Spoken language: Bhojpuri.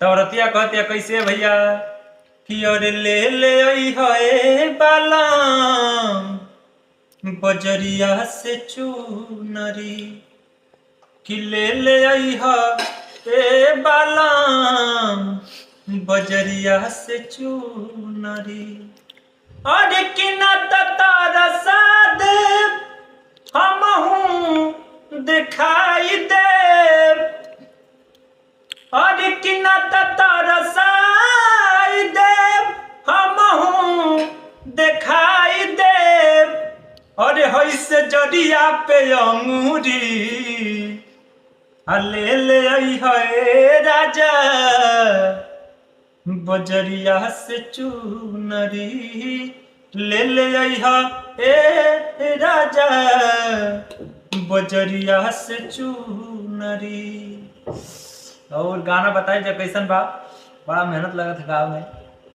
तौरतिया कहते कैसे भैया कि अरे ले ले आई है बालाम बजरिया से चूनरी कि ले ले आई है बालाम बजरिया से चूनरी। अरे कि न तारा सादे हम हूँ दिखाई दे। अरे कि न तारा साई दे हम हूँ दिखाई दे। अरे हई से जरिया पे अंगूरी ले ले आई है राजा बजरिया से चूनरी। ले ले आई है राजा बजरिया से चूनरी। और गाना बताई जब कैसन बा, बड़ा मेहनत लगा था गाँव में।